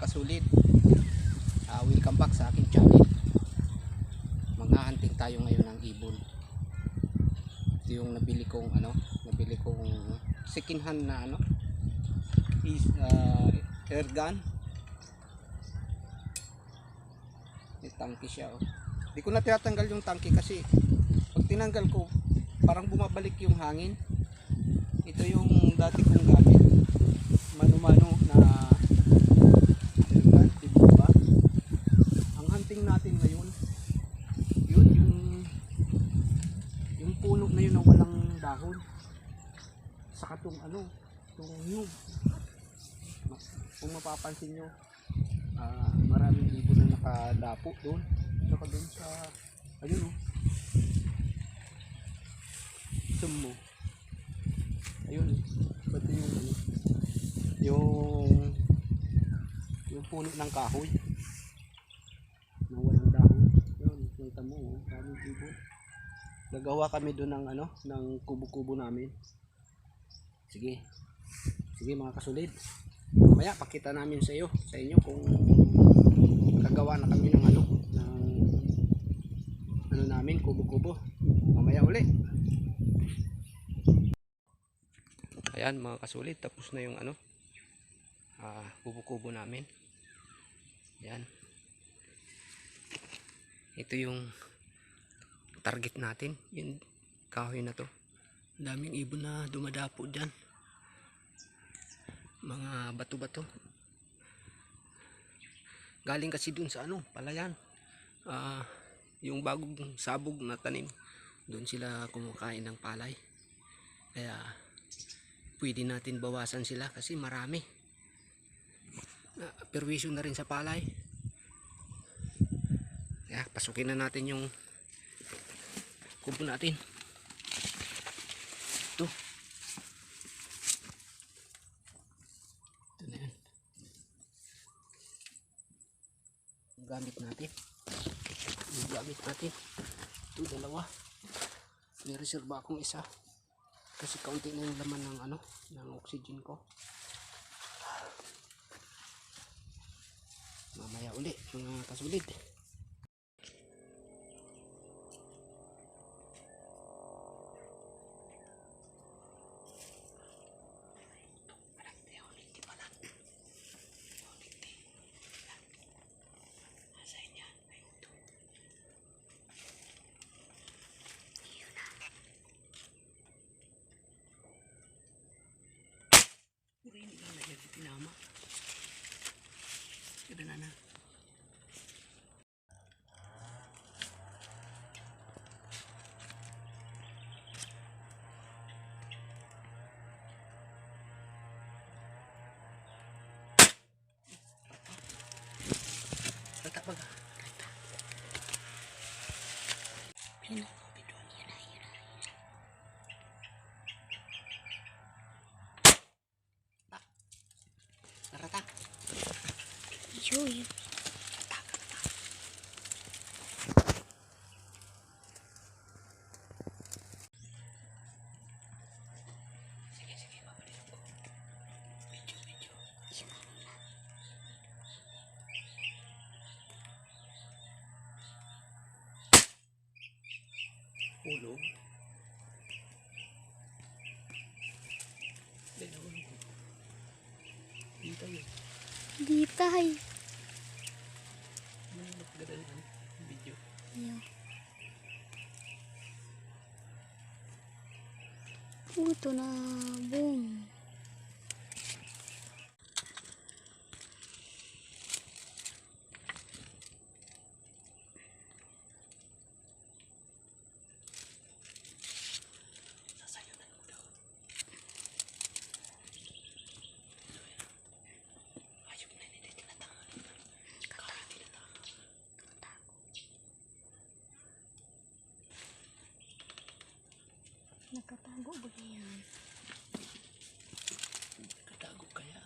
kasulid, welcome back sa aking channel. Manghahunting tayo ngayon ng ibon. Ito yung nabili kong second hand na air gun. May tangke siya, oh. Hindi ko na tinatanggal yung tangke kasi pag tinanggal ko parang bumabalik yung hangin. Ito yung dati kong gamit, mano-mano na air gun, diba? Ang hunting natin ngayon, yun yung puno na yun na walang dahon, saka itong nyug. Kung mapapansin nyo, maraming ibon na nakadapo doon, saka doon sa ayun, oh, sumo. Ayun, pati yung puno ng kahoy na walang dahon. Yun, kita mo, oh, daming ibon. Nagawa kami doon ng ng kubo-kubo namin. Sige mga kasulid, mamaya pakita namin sa inyo kung nakagawa na kami ng namin kubo-kubo. Mamaya uli. Ayan mga kasulid, tapos na yung kubo-kubo namin. Ayan, ito yung target natin, yung kahoy na to. Daming ibon na dumadapo dyan, mga bato-bato. Galing kasi dun sa palayan, yung bagong sabog na tanim, dun sila kumakain ng palay. Kaya pwede natin bawasan sila kasi marami. Perwisyo na rin sa palay. Kaya pasukin na natin yung kubo natin. Ito na yan. Gamit natin. Ito dalawa. May reserva akong isa kasi kaunti na yung laman ng oxygen ko. Mamaya uli mga kasulid. Tinama. Ito na. Tatak baga. Yun. Taratak. Yun. Sige, babalikan ko. Video. Ulo. Di tayo. Video. Yeah. Ito na, boom. Sasayunan mo daw. Ayok na, hindi tinatama. Kahit tinatama. Nakatago ba yan? Nakatago kaya?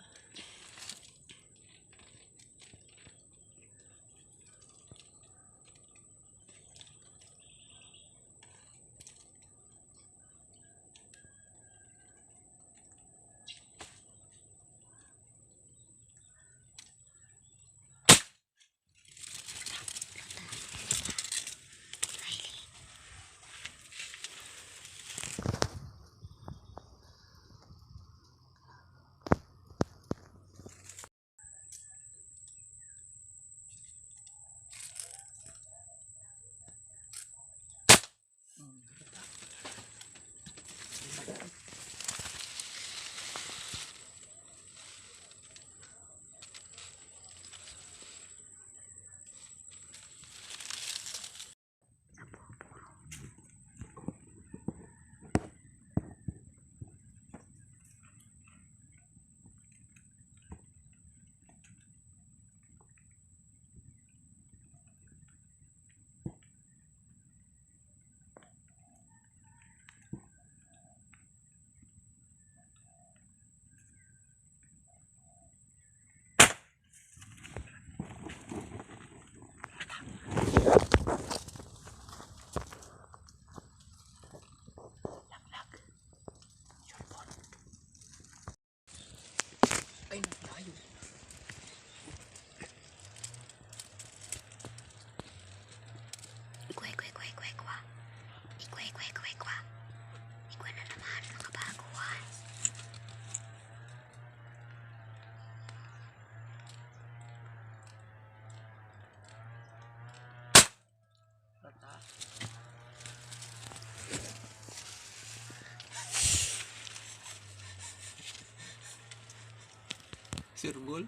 Surbol.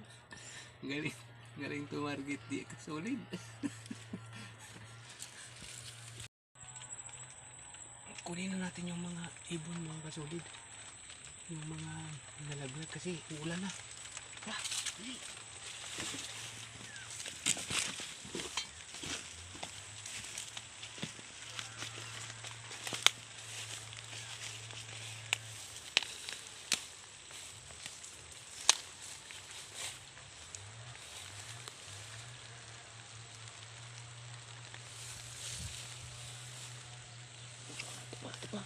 Galing. Galing tumarget di kasolid. Kunin na natin yung mga ibon mga kasolid. Yung mga nalaglag kasi uulan na. Ah, dali. Ito pa.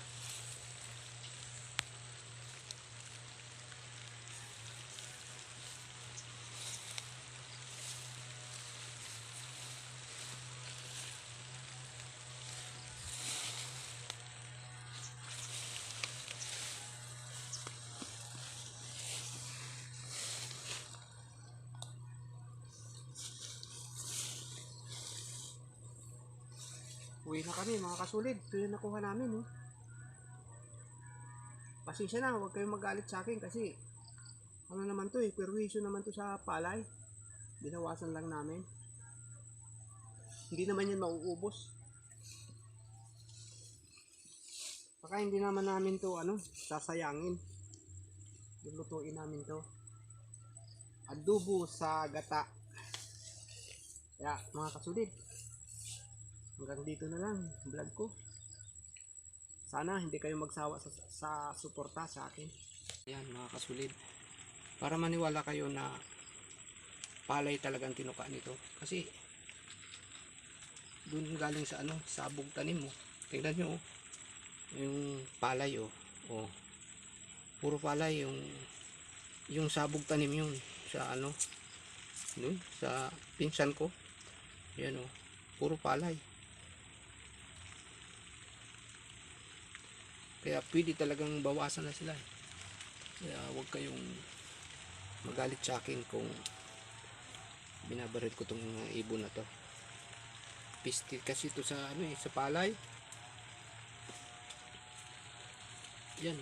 Uwi na kami mga kasulid. Ito yung nakuha namin. Oh. Pasensya na, huwag kayong magalit sa akin kasi ano naman to perwisyo naman to sa palay. Binawasan lang namin. Hindi naman yan mauubos. Baka hindi naman namin to sasayangin. Lulutuin namin to. Adobo sa gata. Kaya mga kasulid, hanggang dito na lang vlog ko. Sana hindi kayo magsawa sa suporta sa akin. Ayan mga kasulid, para maniwala kayo na palay talagang tinuka nito. Kasi dun galing sa sabog tanim mo. Tingnan nyo yung palay puro palay yung sabog tanim yun sa dun sa pinsan ko. Yan puro palay. Kaya pwede talagang bawasan na sila. Kaya huwag kayong magalit sa akin kung binabaril ko tong ibon na to. Piste kasi ito sa sa palay. Yan